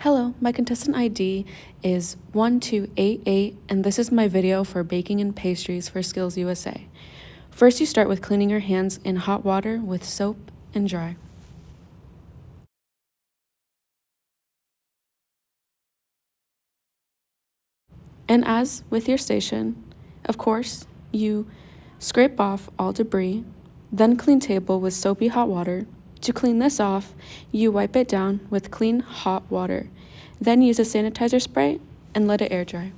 Hello, my contestant ID is 1288, and this is my video for baking and pastries for SkillsUSA. First, you start with cleaning your hands in hot water with soap and dry. And as with your station, of course, you scrape off all debris, then clean table with soapy hot water. To clean this off, you wipe it down with clean hot water. Then use a sanitizer spray and let it air dry.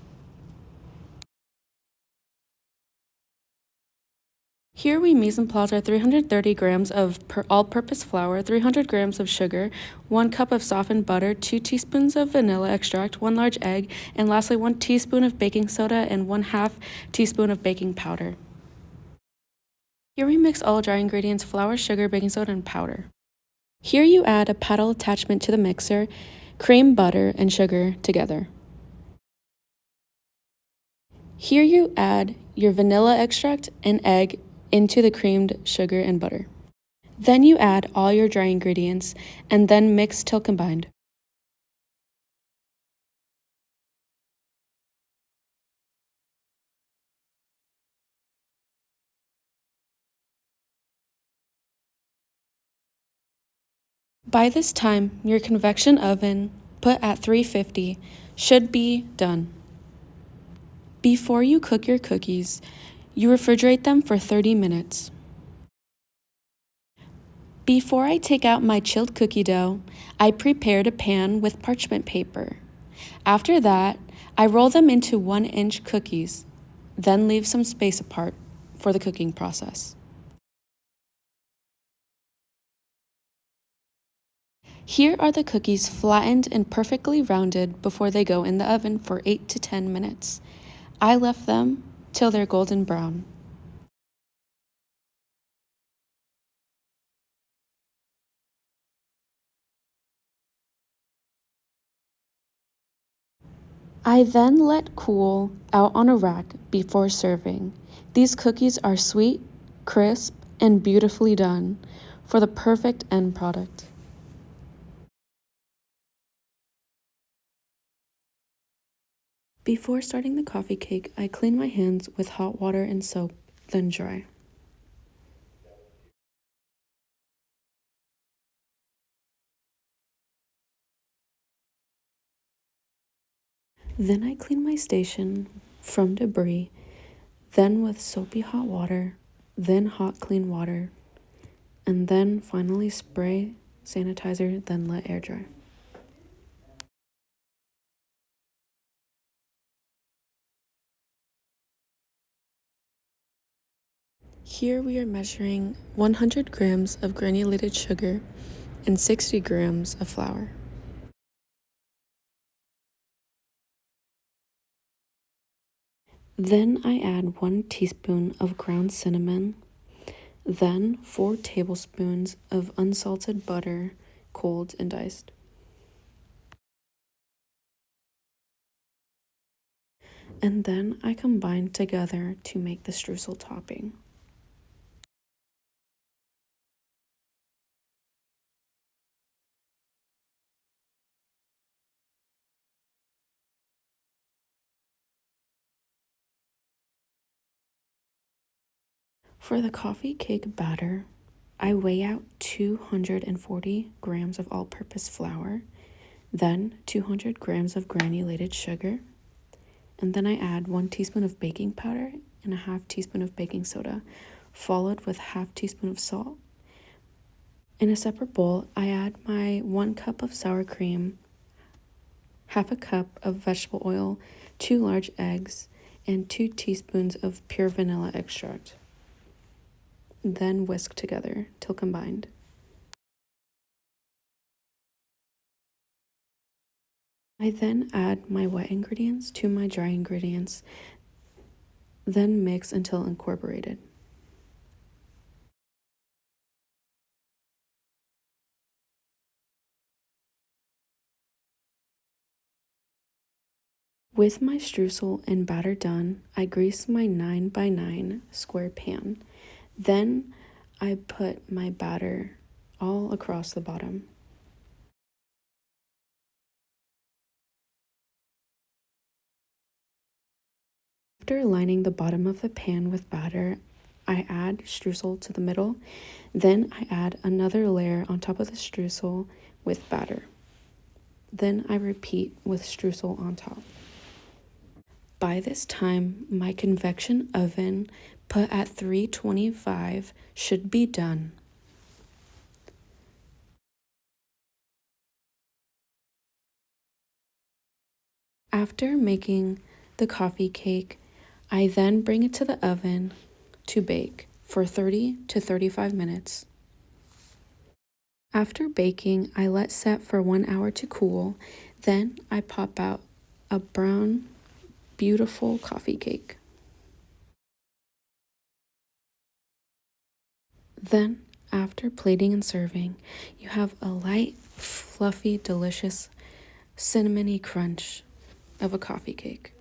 Here we mise en place our 330 grams of all-purpose flour, 300 grams of sugar, 1 cup of softened butter, 2 teaspoons of vanilla extract, 1 large egg, and lastly 1 teaspoon of baking soda and 1/2 teaspoon of baking powder. Here we mix all dry ingredients, flour, sugar, baking soda, and powder. Here you add a paddle attachment to the mixer, cream, butter, and sugar together. Here you add your vanilla extract and egg into the creamed sugar and butter. Then you add all your dry ingredients and then mix till combined. By this time, your convection oven, put at 350, should be done. Before you cook your cookies, you refrigerate them for 30 minutes. Before I take out my chilled cookie dough, I prepared a pan with parchment paper. After that, I roll them into 1-inch cookies, then leave some space apart for the cooking process. Here are the cookies flattened and perfectly rounded before they go in the oven for 8 to 10 minutes. I left them till they're golden brown. I then let cool out on a rack before serving. These cookies are sweet, crisp, and beautifully done for the perfect end product. Before starting the coffee cake, I clean my hands with hot water and soap, then dry. Then I clean my station from debris, then with soapy hot water, then hot clean water, and then finally spray sanitizer, then let air dry. Here we are measuring 100 grams of granulated sugar and 60 grams of flour. Then I add 1 teaspoon of ground cinnamon, then 4 tablespoons of unsalted butter, cold and diced. And then I combine together to make the streusel topping. For the coffee cake batter, I weigh out 240 grams of all-purpose flour, then 200 grams of granulated sugar, and then I add 1 teaspoon of baking powder and 1/2 teaspoon of baking soda, followed with 1/2 teaspoon of salt. In a separate bowl, I add my 1 cup of sour cream, 1/2 cup of vegetable oil, 2 large eggs, and 2 teaspoons of pure vanilla extract. Then whisk together till combined. I then add my wet ingredients to my dry ingredients, then mix until incorporated. With my streusel and batter done, I grease my 9x9 square pan. Then I put my batter all across the bottom. After lining the bottom of the pan with batter, I add streusel to the middle. Then I add another layer on top of the streusel with batter. Then I repeat with streusel on top. By this time, my convection oven, put at 325, should be done. After making the coffee cake, I then bring it to the oven to bake for 30 to 35 minutes. After baking, I let set for 1 hour to cool. Then I pop out a brown, beautiful coffee cake. Then, after plating and serving, you have a light, fluffy, delicious, cinnamony crunch of a coffee cake.